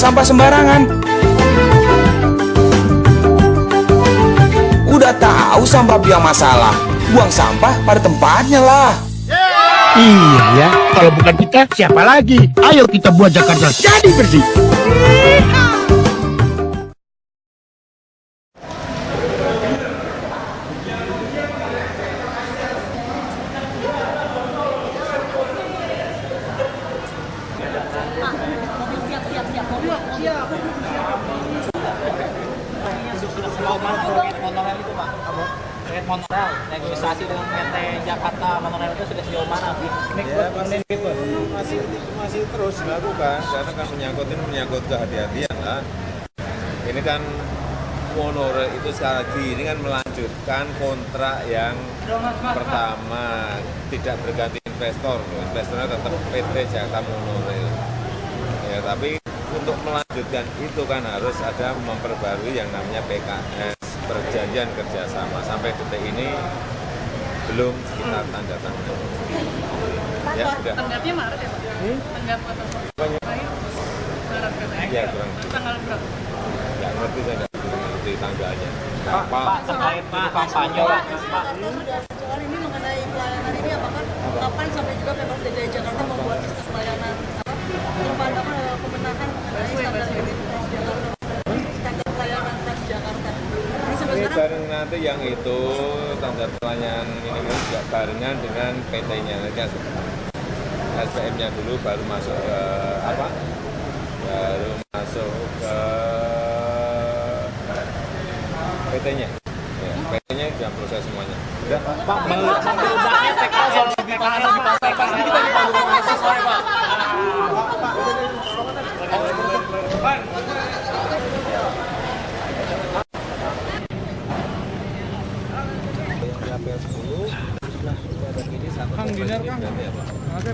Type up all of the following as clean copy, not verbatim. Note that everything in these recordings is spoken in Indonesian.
sampah sembarangan. Udah tahu sampah biang masalah, buang sampah pada tempatnya lah. Iya ya, kalau bukan kita siapa lagi? Ayo kita buat Jakarta jadi bersih. Monorail, negosiasi dengan PT Jakarta Monorail itu sudah sejauh mana? Masih terus dilakukan karena kan menyangkut kehati-hatian lah. Ini kan monorail itu sekali lagi ini kan melanjutkan kontrak yang pertama, tidak berganti investor. Investornya tetap PT Jakarta Monorail. Ya, tapi untuk melanjutkan itu kan harus ada memperbarui yang namanya PKS, perjanjian kerjasama. Sampai detik ini belum kita tanda tangan. Ya, sudah. Tanggapnya Maret ya Pak? Tanggap atau Maret katanya? Ya, kurang. Tanggal berapa? Nggak ngerti, saya nggak ngerti tanggalnya. Pak, terkait kampanye Pak. Soal ini mengenai pelayanan ini apakah kapan sampai juga Pemprov DKI Jakarta membuat sistem pelayanan pemenahan mengenai standar unit Transjakarta, standar pelayanan Transjakarta. Ini bareng nanti yang itu standar pelayanan ini juga barengan dengan PT-nya nanti SPM-nya dulu baru masuk ke apa? Baru masuk ke PT-nya. Ya, PT-nya sudah proses semuanya. Udah. Pak, meludaknya PKS yang lebih parah di PKS ini kita dibangun mahasiswa ya Pak.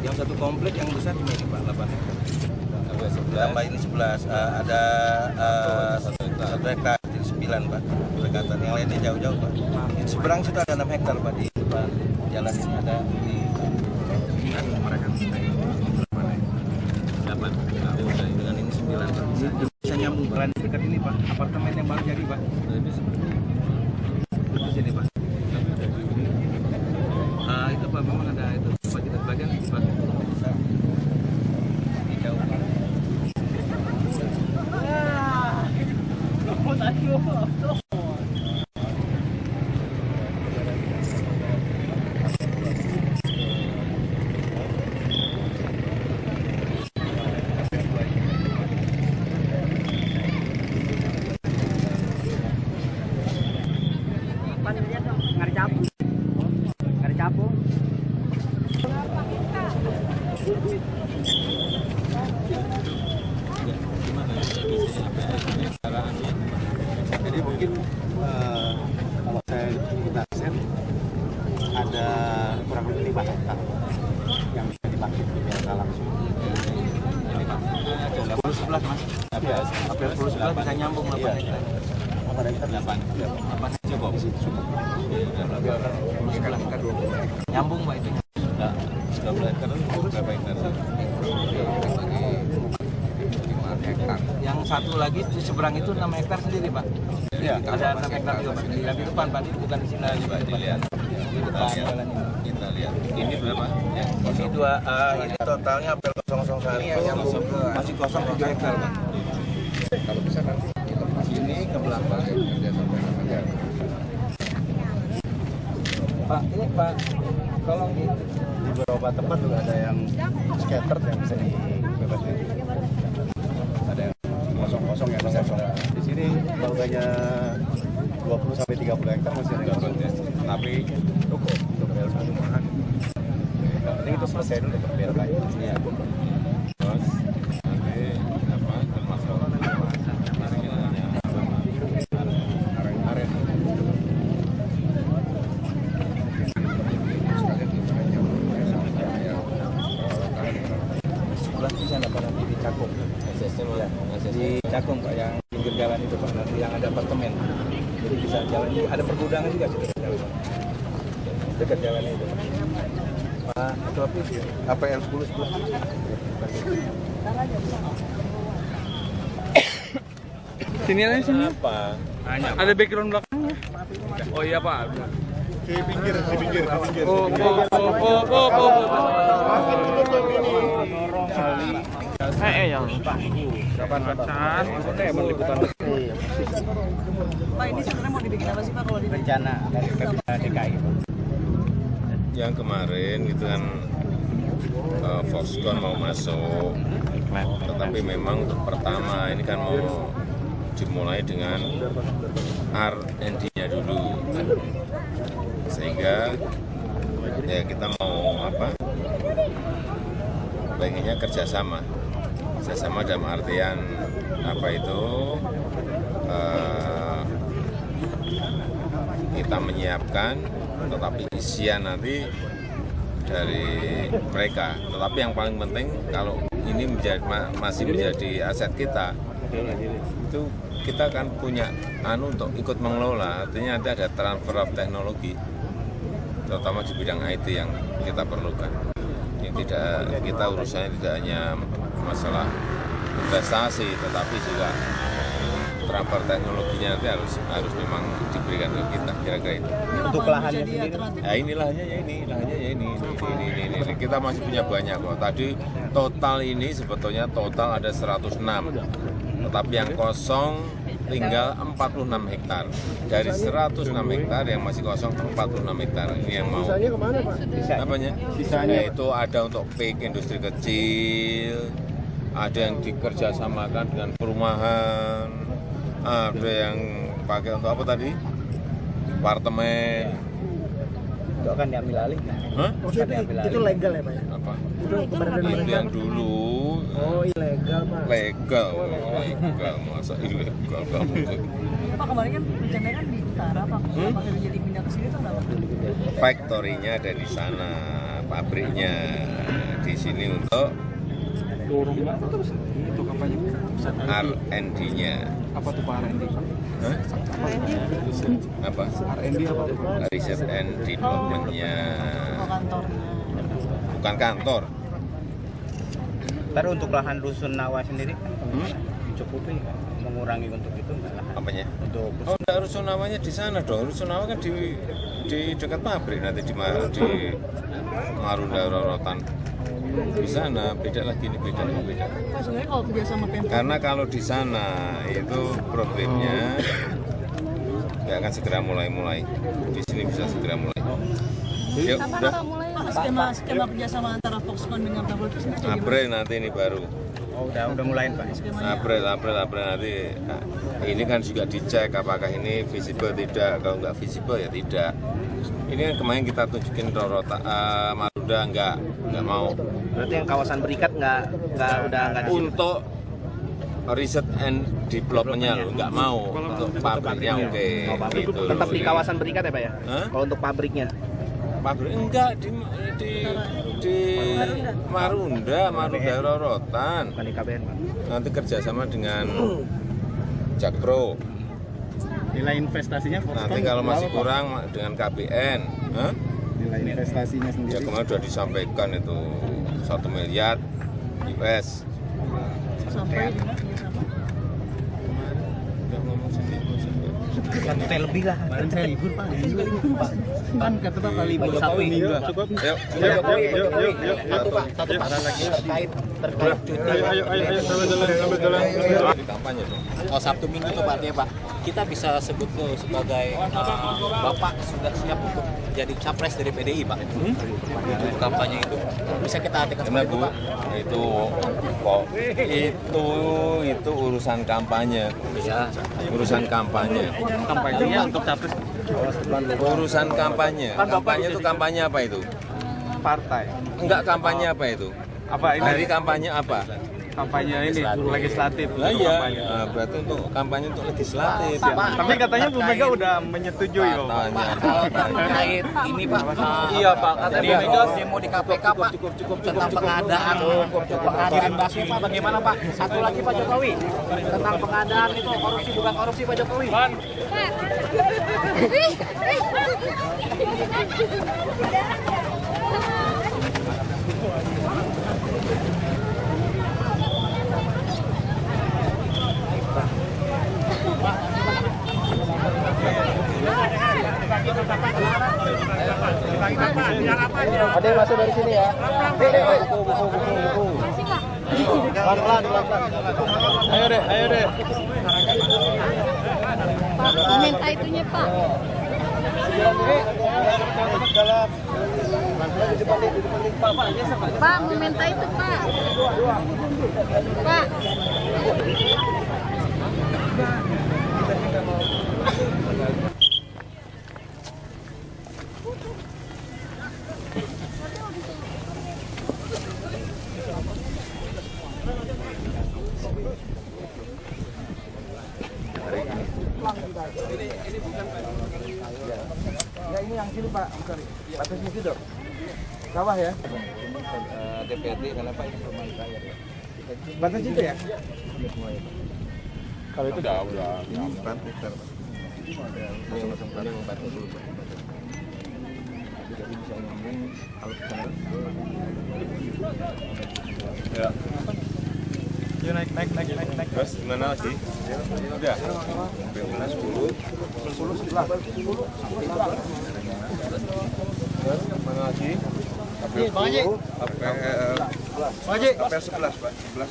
Yang satu komplek yang besar di sini Pak, 8 hektar. Tambah ini 11, ada 1 hektar, jadi 9 Pak. Berdekatan, yang lainnya jauh-jauh Pak. Di seberang situ ada 6 hektar Pak, di depan jalan ini ada di dengan ini 9 Pak. Bisa nyambung peran dekat ini Pak, apartemen yang baru jadi Pak. Jadi Pak. Itu Pak, memang ada itu fasilitas bagian Pak. Bisa di jauh Pak. Jadi mungkin kalau saya kita set ada kurang lebih 5 hektar yang bisa dipakai di biasa langsung. Ini Pak, 10-11 Mas. Hampir 10-11 bisa nyambung 8 hektar. 8 hektar 8 cukup. Cukup. Sekarang hektar 20 hektar. Nyambung Pak itu. 12 hektar itu berapa hektar? Hektar. Yang satu lagi di seberang itu 6 hektar sendiri Pak. Iya. Ada 6 hektar juga Pak. Yang di depan Pak, bukan di sini lagi Pak. Dilihat. Di depan jalan ini. Kita lihat. Ini berapa? Ya. Ini 2 ini totalnya hampir 001. Nyambung ke masih kosong 7 hektar Pak. Kalau bisa nanti kita sini ke belakang kerja sampai aja. Pak, ini Pak tolong di beberapa tempat juga ada yang scatter yang bisa dibebaskan. Ada yang kosong-kosong yang bisa di sini bangunannya 20 sampai 30 hektar masih ada yang tapi cukup untuk PLK rumahan. Yang penting itu selesai dulu per PLK. Iya. Terus nanti apa termasuk aren. Sebelah bisa dapat nanti di Cakung. Di Cakung Pak, yang pinggir jalan itu Pak, nanti yang ada apartemen. Jadi bisa jalan, ada pergudangan juga di dekat jalan. Dekat jalan itu. Pak, itu apa sih? APL 10 sebelah. Sini aja sini. Apa? Ada background belakangnya. Oh iya Pak. Di pinggir. Oh. Yang Pak. Kapan pacar? Mau liputan. Pak, ini sebenarnya mau dibikin apa sih Pak kalau di Rencana dari Pemda DKI. Yang kemarin gitu kan Foxconn mau masuk, tetapi memang untuk pertama ini kan mau dimulai dengan R&D-nya dulu, sehingga ya kita mau pengennya kerjasama dalam artian apa itu kita menyiapkan, tetapi isian nanti dari mereka. Tetapi yang paling penting kalau ini masih menjadi aset kita, itu kita kan punya untuk ikut mengelola. Artinya nanti ada transfer of teknologi, terutama di bidang IT yang kita perlukan. Ini kita urusannya tidak hanya masalah investasi, tetapi juga transfer teknologinya nanti harus memang diberikan ke kita, kira-kira itu. Untuk lahannya sendiri. Nah, ini lahannya ya ini. Kita masih punya banyak kok. Tadi total ini sebetulnya total ada 106. Tetapi yang kosong tinggal 46 hektar. Dari 106 hektar yang masih kosong 46 hektar. Ini yang mau. Sisanya kemana Pak? Apanya? Sisanya itu ada untuk PIK industri kecil, ada yang dikerjasamakan dengan perumahan, ada yang pakai untuk apa tadi? Apartemen. itu akan diambil alih. Hah? Itu legal ya Pak? Apa? Itu yang dulu. Oh ilegal Pak. Legal, masa ilegal kamu? Pak, kemarin kan rencananya kan di utara Pak. Kenapa jadi pindah ke sini tuh kenapa? Factory-nya ada di sana, pabriknya di sini untuk Itu kampanye R&D-nya. apa tuh Pak R&D? Hah? Apa? R&D apa tuh Pak? Research and Development-nya. Oh, kantornya. Bukan kantor. Ntar untuk lahan Rusun Nawa sendiri kan cukupi mengurangi untuk itu nggak lahan? Apanya? Untuk Oh, enggak, rusunawanya di sana dong. Rusunawa kan di dekat pabrik nanti di Marunda Rorotan. Di sana beda lagi, ini beda. Pak, sebenarnya kalau kerja sama Pemprov Karena kalau di sana itu problemnya nggak akan segera mulai. Di sini bisa segera mulai. Yuk, udah. Pak, skema kerjasama antara Foxconn dengan Pemprov itu sebenarnya gimana? April nanti ini baru. oh udah mulain Pak. Skemanya April nanti. Nah, ini kan juga dicek apakah ini visible tidak. Kalau nggak visible ya tidak. Ini kan kemarin kita tunjukin Marunda nggak mau. Berarti yang kawasan berikat nggak di situ. Untuk riset and development-nya loh, nggak mau. Untuk pabriknya oke. Oh, pabrik. Gitu Tetap loh. di kawasan berikat ya Pak ya? Hah? Kalau untuk pabriknya? Pabrik enggak di Marunda Rorotan. Bukan di KBN Pak. Nanti kerjasama dengan Jakpro. Nilai investasinya Nanti kalau masih kurang dengan KBN. Hah? Nilai investasinya Ya kemarin sudah disampaikan itu 1 miliar US. sampai dengan kerjasama. Udah ngomong sendiri. 1 T lebih lah. Kan saya libur Pak. Kan kata Bapak libur 1 minggu. Yuk. Satu Pak lagi terkait cuti. Ayo, jalan. Di kampanye dong. Oh, Sabtu Minggu tuh Pak, ya Pak. Kita bisa sebut tuh sebagai Bapak sudah siap untuk jadi capres dari PDI Pak. Untuk kampanye itu bisa kita artikan Karena seperti itu Bu, Pak. itu urusan kampanye. Iya. Urusan kampanye. Kampanyenya untuk capres Urusan kampanye. Kampanye itu kampanye apa itu? partai. Enggak, kampanye apa itu? Apa ini? Hari kampanye apa? Kampanye ini legislatif. Lah iya, nah, berarti untuk kampanye untuk legislatif. Tapi katanya Bu Mega udah menyetujui loh. Katanya. Kalau terkait ini Pak, Iya Pak, katanya Bu Mega demo di KPK Pak tentang pengadaan Basmi Pak, bagaimana Pak? Satu lagi Pak Jokowi tentang pengadaan itu korupsi bukan korupsi Pak Jokowi. Ada yang masuk dari sini ya. Buku. Pelan-pelan. Ayo deh. Pak, minta itunya Pak. Pak, mau minta itu Pak. Pak. Ya ini yang sini Pak, sorry. Batas situ dong. Bawah ya. DPRD kenapa ini rumah saya? Batas situ ya. Kalau itu udah. Ya. Yuk naik. Terus gimana lagi? Udah. Belas 10. 10 sebelah. Mana lagi? Bang Haji. KPR 11, Pak. 11.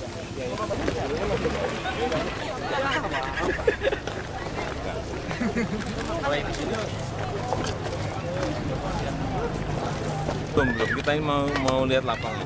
Belum. Kita ini mau lihat lapangan.